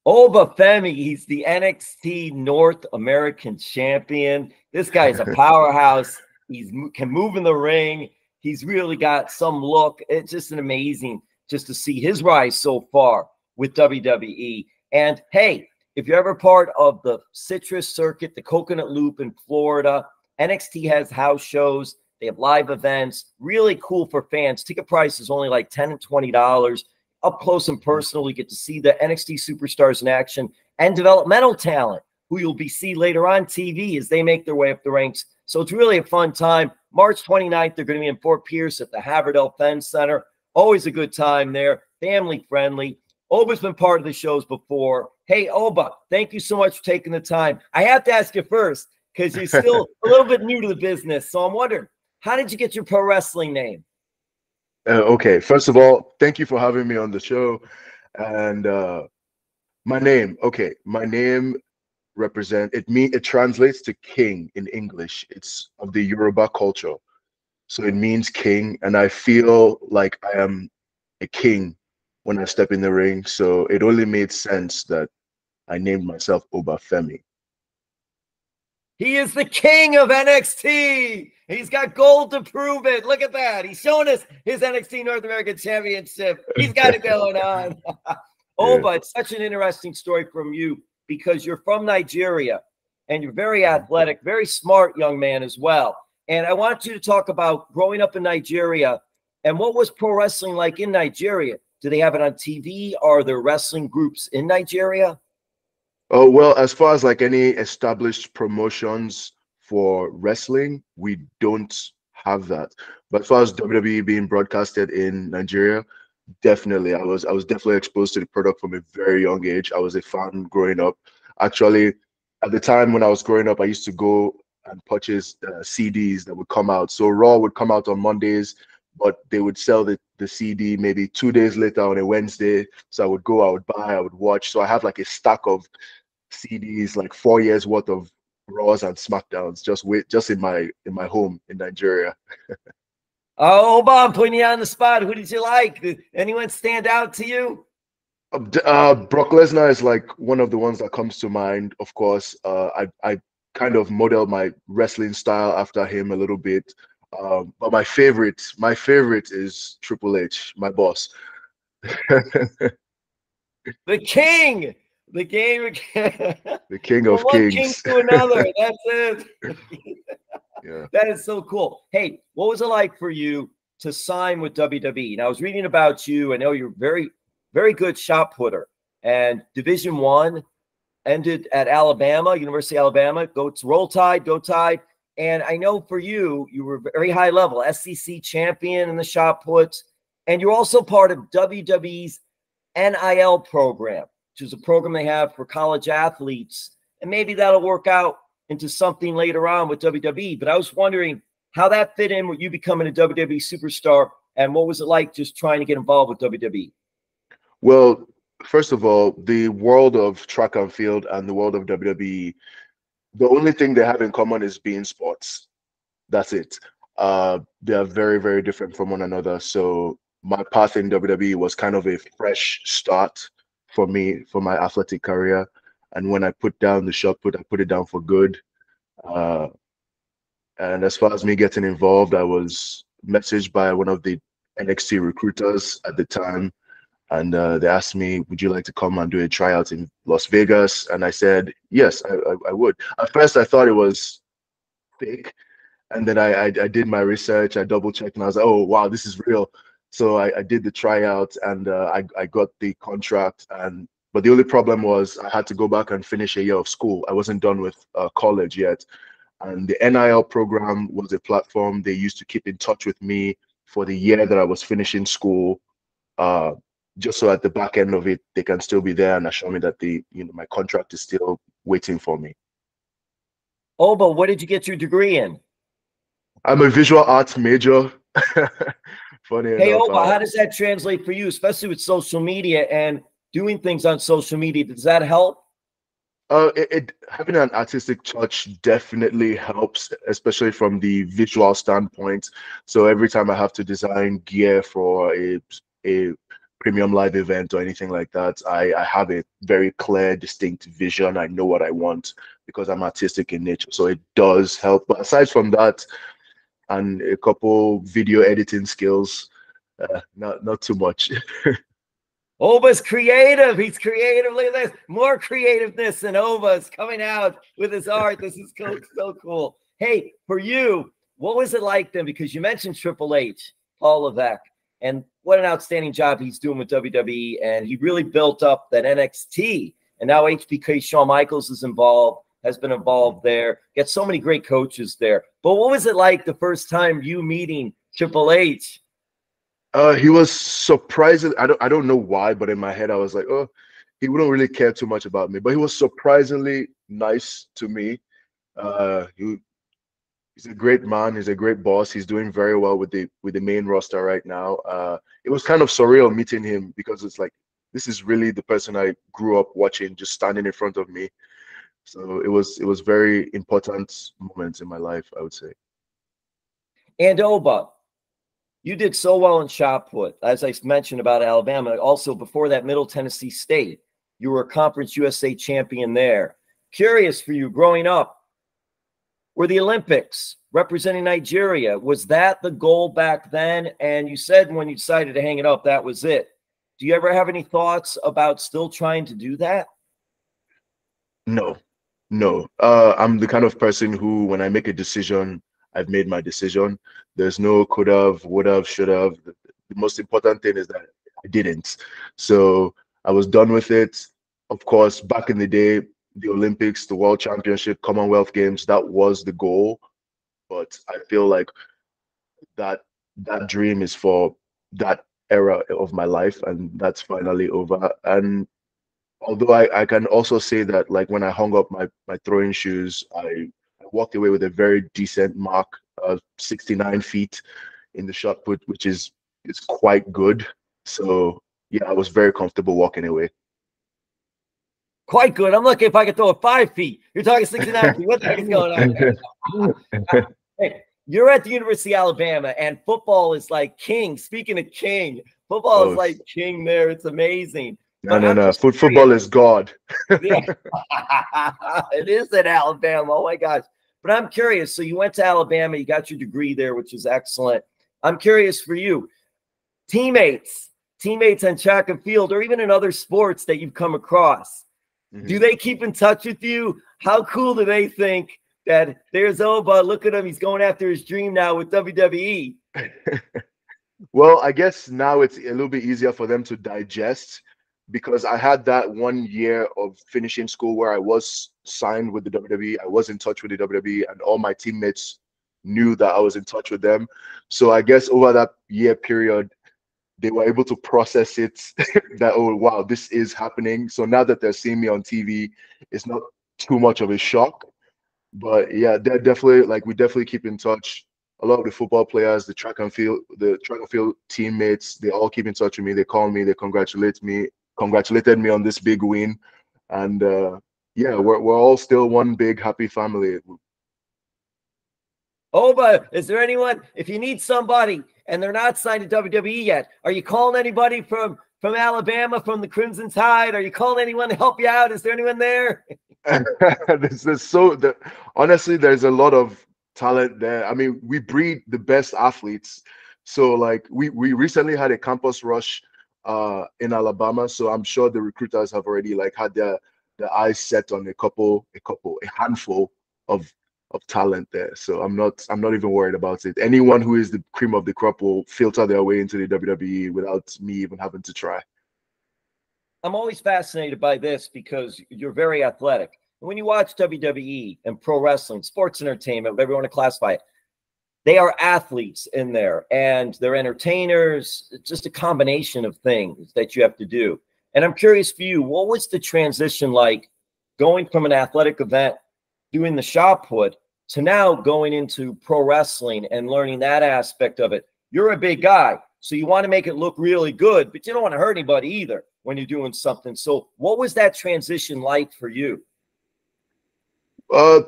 Oba Femi, he's the NXT North American champion. This guy is a powerhouse. He can move in the ring. He's really got some look. It's just an amazing just to see his rise so far with WWE. And hey, if you're ever part of the Citrus Circuit, the Coconut Loop in Florida, NXT has house shows. They have live events. Really cool for fans. Ticket price is only like $10 and $20. Up close and personal, you get to see the NXT superstars in action and developmental talent who you'll be see later on TV as they make their way up the ranks. So it's really a fun time. March 29th, they're going to be in Fort Pierce at the Haverdell Fence Center. Always a good time there, family friendly. Oba's been part of the shows before. Hey, Oba, thank you so much for taking the time. I have to ask you first because you're still a little bit new to the business. So I'm wondering, how did you get your pro wrestling name? Okay, first of all, thank you for having me on the show. And my name it translates to king in English. It's of the Yoruba culture. So it means king, and I feel like I am a king when I step in the ring. So it only made sense that I named myself Oba Femi. He is the king of NXT. He's got gold to prove it. Look at that. He's showing us his NXT North American Championship. He's got it going on. Oba, it's such an interesting story from you because you're from Nigeria and you're very athletic, very smart young man as well. And I want you to talk about growing up in Nigeria and what was pro wrestling like in Nigeria? Do they have it on TV? Are there wrestling groups in Nigeria? Oh, well, as far as like any established promotions for wrestling, we don't have that. But as far as WWE being broadcasted in Nigeria, definitely. I was definitely exposed to the product from a very young age. I was a fan growing up. Actually, at the time when I was growing up, I used to go and purchase CDs that would come out. So Raw would come out on Mondays, but they would sell the CD maybe 2 days later on a Wednesday. So I would go, I would buy, I would watch. So I have like a stack of CDs, like 4 years worth of Raws and SmackDowns, just in my home in Nigeria. Oh, Oba, I'm putting you on the spot. Who did you like? Did anyone stand out to you? Brock Lesnar is like one of the ones that comes to mind. Of course, I kind of modeled my wrestling style after him a little bit. But my favorite is Triple H, my boss. The king. The king. The king of one kings. king to another. That's it. Yeah. That is so cool. Hey, what was it like for you to sign with WWE? Now, I was reading about you. I know you're very, very good shot putter. And Division I ended at Alabama, University of Alabama. Roll Tide, go Tide. And I know for you, you were very high level, SEC champion in the shot puts. And you're also part of WWE's NIL program, which is a program they have for college athletes. And maybe that'll work out into something later on with WWE. But I was wondering how that fit in with you becoming a WWE superstar, and what was it like just trying to get involved with WWE? Well, first of all, the world of track and field and the world of WWE, the only thing they have in common is being sports. That's it. They are very, very different from one another. So my path in WWE was kind of a fresh start for me, for my athletic career. And when I put down the shot put, I put it down for good. And as far as me getting involved, I was messaged by one of the NXT recruiters at the time. And they asked me, would you like to come and do a tryout in Las Vegas? And I said, yes, I would. At first, I thought it was fake. And then I did my research, I double checked, and I was like, oh, wow, this is real. So I did the tryout, and I got the contract. But the only problem was I had to go back and finish a year of school. I wasn't done with college yet. And the NIL program was a platform they used to keep in touch with me for the year that I was finishing school. Just so at the back end of it, they can still be there and assure me that my contract is still waiting for me. Oh, but what did you get your degree in? I'm a visual arts major. Funny hey, enough. Oba, how does that translate for you, especially with social media and doing things on social media? Does that help? Having an artistic touch definitely helps, especially from the visual standpoint. So every time I have to design gear for a premium live event or anything like that. I have a very clear, distinct vision. I know what I want because I'm artistic in nature. So it does help. But aside from that, and a couple video editing skills, not too much. Oba's creative. He's creative. Look at this. More creativeness than Oba's coming out with his art. This is so cool. Hey, for you, what was it like then? Because you mentioned Triple H, Paul Levesque, and what an outstanding job he's doing with WWE. And he really built up that NXT. And now HBK Shawn Michaels is involved, has been involved there. Got so many great coaches there. But what was it like the first time you meeting Triple H? He was surprising. I don't know why, but in my head I was like, oh, he wouldn't really care too much about me. But he was surprisingly nice to me. He's a great man. He's a great boss. He's doing very well with the main roster right now. It was kind of surreal meeting him because it's like this is really the person I grew up watching, just standing in front of me. So it was very important moments in my life, I would say. And Oba, you did so well in shot put, as I mentioned about Alabama. Also, before that, Middle Tennessee State, you were a Conference USA champion there. Curious for you, growing up, were the Olympics representing Nigeria, was that the goal back then? And you said when you decided to hang it up, that was it. Do you ever have any thoughts about still trying to do that? No. I'm the kind of person who, when I make a decision, I've made my decision. There's no could have, would have, should have. The most important thing is that I didn't. So I was done with it. Of course, back in the day, the Olympics, the World Championship, Commonwealth Games, that was the goal. But I feel like that dream is for that era of my life, and that's finally over. And although I can also say that, like, when I hung up my throwing shoes, I walked away with a very decent mark, 69 feet in the shot put, which is quite good. So yeah, I was very comfortable walking away. Quite good. I'm looking if I can throw it 5 feet. You're talking 69 feet. What the heck is going on? Hey, you're at the University of Alabama, and football is like king. Speaking of king, football is like king there. It's amazing. No. Football is God. Yeah. It is at Alabama. Oh my gosh. But I'm curious. So you went to Alabama, you got your degree there, which is excellent. I'm curious for you, teammates on track and field, or even in other sports that you've come across. Mm-hmm. Do they keep in touch with you? How cool do they think that there's Oba? Look at him. He's going after his dream now with WWE. Well, I guess now it's a little bit easier for them to digest, because I had that 1 year of finishing school where I was signed with the WWE. I was in touch with the WWE, and all my teammates knew that I was in touch with them. So I guess over that year period, they were able to process it that, oh, wow, this is happening. So now that they're seeing me on TV, it's not too much of a shock. But yeah, they're definitely, like, we definitely keep in touch. A lot of the football players, the track and field teammates, they all keep in touch with me. They call me, they congratulated me on this big win. And yeah, we're all still one big happy family. Oba, is there anyone, if you need somebody and they're not signed to WWE yet, are you calling anybody from Alabama, from the Crimson Tide? Are you calling anyone to help you out? Is there anyone there? Honestly, there's a lot of talent there. I mean, we breed the best athletes. So like we recently had a campus rush in Alabama. So I'm sure the recruiters have already like had their eyes set on a handful of talent there. So I'm not even worried about it. Anyone who is the cream of the crop will filter their way into the WWE without me even having to try. I'm always fascinated by this because you're very athletic. When you watch WWE and pro wrestling, sports entertainment, whatever you want to classify it, they are athletes in there, and they're entertainers. It's just a combination of things that you have to do. And I'm curious for you, what was the transition like going from an athletic event, doing the shot put, to now going into pro wrestling and learning that aspect of it? You're a big guy, so you want to make it look really good, but you don't want to hurt anybody either when you're doing something. So what was that transition like for you? The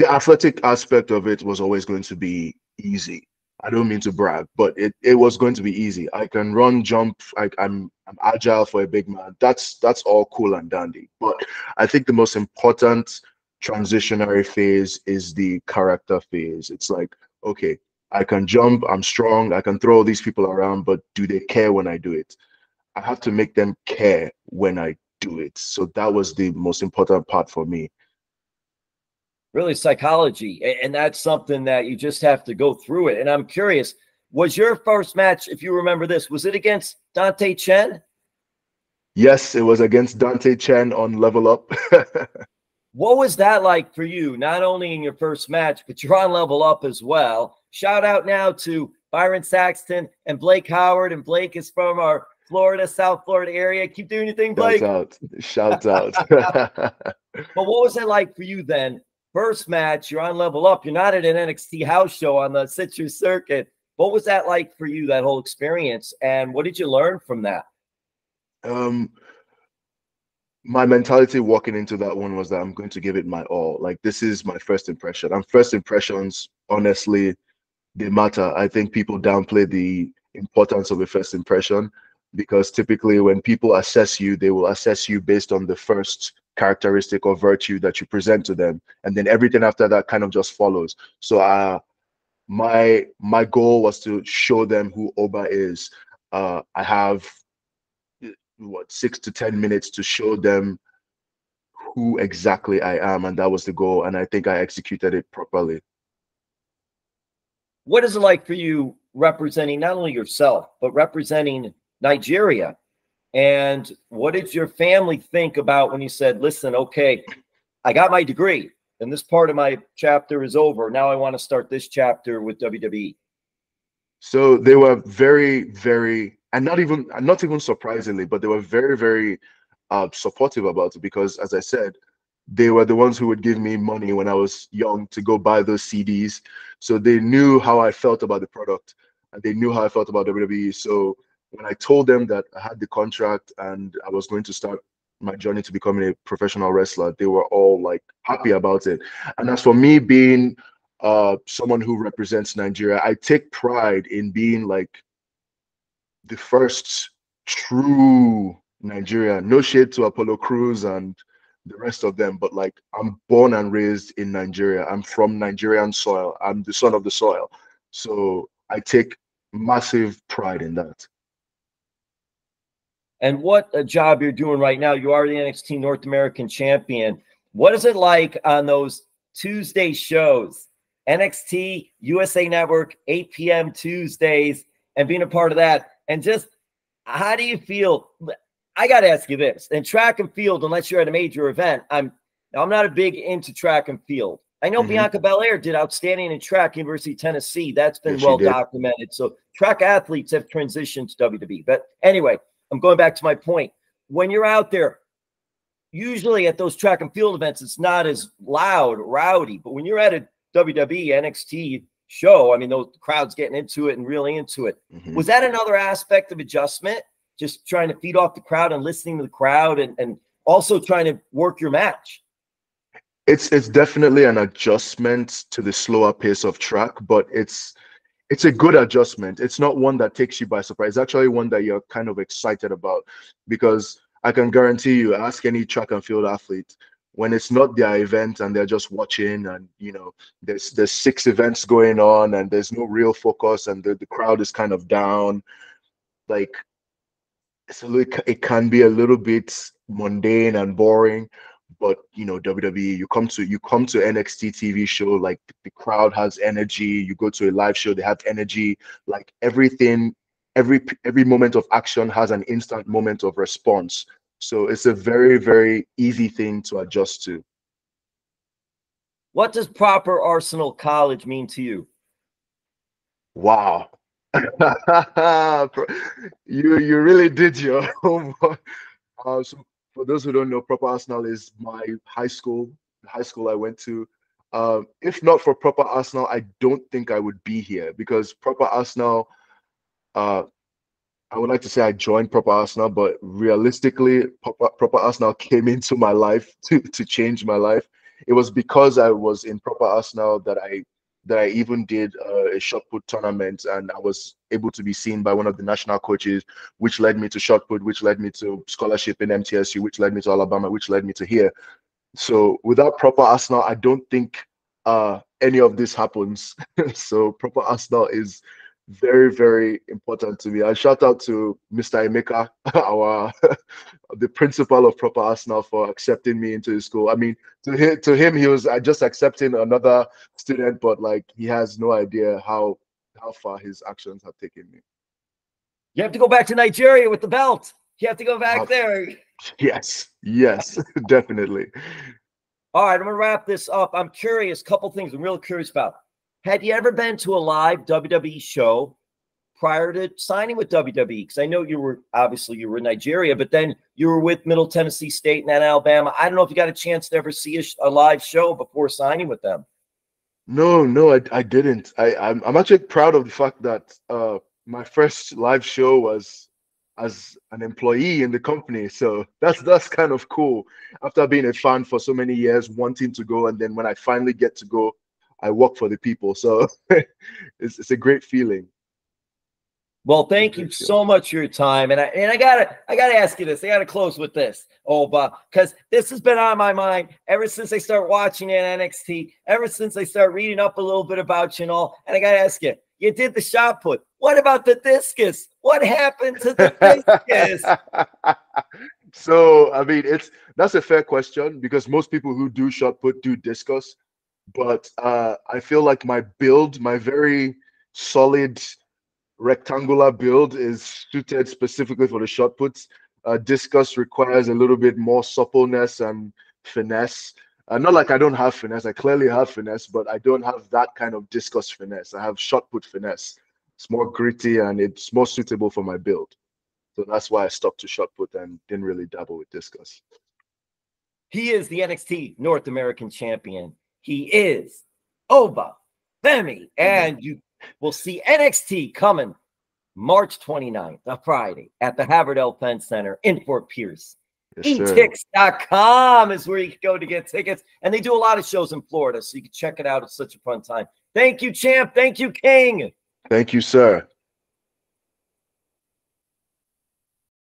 athletic aspect of it was always going to be easy. I don't mean to brag, but it was going to be easy. I can run, jump. I'm agile for a big man. That's all cool and dandy. But I think the most important transitionary phase is the character phase. It's like, okay, I can jump, I'm strong, I can throw all these people around, but do they care when I do it? I have to make them care when I do it. So that was the most important part for me. Really psychology. And that's something that you just have to go through it. And I'm curious, was your first match, if you remember this, was it against Dante Chen? Yes, it was against Dante Chen on Level Up. What was that like for you? Not only in your first match, but you're on Level Up as well. Shout out now to Byron Saxton and Blake Howard. And Blake is from our Florida, South Florida area. Keep doing your thing, Blake. Shout out. But what was it like for you then? First match, you're on Level Up. You're not at an NXT house show on the Citrus circuit. What was that like for you, that whole experience? And what did you learn from that? My mentality walking into that one was that I'm going to give it my all. Like, this is my first impression. And first impressions, honestly, they matter. I think people downplay the importance of a first impression because typically when people assess you, they will assess you based on the first characteristic or virtue that you present to them, and then everything after that kind of just follows. So my goal was to show them who Oba is. I have 6 to 10 minutes to show them who exactly I am, and that was the goal, and I think I executed it properly. What is it like for you representing not only yourself, but representing Nigeria? And what did your family think about when you said, listen, okay, I got my degree and this part of my chapter is over. Now I want to start this chapter with WWE. So they were very, very, and not even surprisingly, but they were very, very supportive about it because, as I said, they were the ones who would give me money when I was young to go buy those CDs. So they knew how I felt about the product and they knew how I felt about WWE. So when I told them that I had the contract and I was going to start my journey to becoming a professional wrestler, they were all like happy about it. And as for me being someone who represents Nigeria, I take pride in being like the first true Nigerian. No shade to Apollo Crews and the rest of them, but like, I'm born and raised in Nigeria. I'm from Nigerian soil. I'm the son of the soil. So I take massive pride in that. And what a job you're doing right now. You are the NXT North American champion. What is it like on those Tuesday shows? NXT USA Network, 8 p.m. Tuesdays, and being a part of that. And just how do you feel? I got to ask you this. In track and field, unless you're at a major event, I'm not a big into track and field. I know Bianca Belair did outstanding in track, University of Tennessee. That's been well documented. So track athletes have transitioned to WWE. But anyway, I'm going back to my point. When you're out there, usually at those track and field events, it's not as loud, rowdy. But when you're at a WWE NXT show, I mean, those crowds getting into it and really into it. Was that another aspect of adjustment? Just trying to feed off the crowd and listening to the crowd and also trying to work your match? It's definitely an adjustment to the slower pace of track, but it's a good adjustment. It's not one that takes you by surprise. It's actually one that you're kind of excited about, because I can guarantee you, ask any track and field athlete, when it's not their event and they're just watching and, you know, there's 6 events going on and there's no real focus and the crowd is kind of down, like, it can be a little bit mundane and boring. But you know, WWE, you come to NXT TV show, like the crowd has energy. You go to a live show, they have energy. Like everything, every moment of action has an instant moment of response. So it's a very, very easy thing to adjust to. What does proper Arsenal College mean to you? Wow. you really did your homework. So for those who don't know, Proper Arsenal is my high school, the high school I went to. If not for Proper Arsenal, I don't think I would be here, because Proper Arsenal, I would like to say I joined Proper Arsenal, but realistically, Proper Arsenal came into my life to change my life. It was because I was in Proper Arsenal that I that I even did a shot put tournament, and I was able to be seen by one of the national coaches, which led me to shot put, which led me to scholarship in MTSU, which led me to Alabama, which led me to here. So without proper arsenal, I don't think any of this happens. So proper arsenal is very, very important to me. I shout out to Mr. Emeka, our the principal of Proper Arsenal, for accepting me into his school. I mean, to him, he was just accepting another student, but like he has no idea how far his actions have taken me. You have to go back to Nigeria with the belt. You have to go back there. Yes, definitely. All right, I'm gonna wrap this up. I'm curious, couple things I'm real curious about. Had you ever been to a live WWE show prior to signing with WWE? Because I know you were in Nigeria, but then you were with Middle Tennessee State and then Alabama. I don't know if you got a chance to ever see a live show before signing with them. No, I didn't. I'm actually proud of the fact that my first live show was as an employee in the company. So that's kind of cool. After being a fan for so many years, wanting to go, and then when I finally get to go, I work for the people. So it's a great feeling. Well, thank you so much for your time. And I gotta ask you this. I gotta close with this, Oba, because this has been on my mind ever since I start watching NXT, ever since I start reading up a little bit about you and all. And I gotta ask you, you did the shot put. What about the discus? What happened to the discus? So I mean, that's a fair question, because most people who do shot put do discus. But I feel like my build, my very solid rectangular build, is suited specifically for the shot puts. Discus requires a little bit more suppleness and finesse. Not like I don't have finesse. I clearly have finesse, but I don't have that kind of discus finesse. I have shot put finesse. It's more gritty and it's more suitable for my build. So that's why I stuck to shot put and didn't really dabble with discus. He is the NXT North American champion. He is Oba Femi. And you will see NXT coming March 29th, a Friday, at the Havard-L-Penn Center in Fort Pierce. Yes, etix.com is where you can go to get tickets. And they do a lot of shows in Florida, so you can check it out. It's such a fun time. Thank you, champ. Thank you, King. Thank you, sir.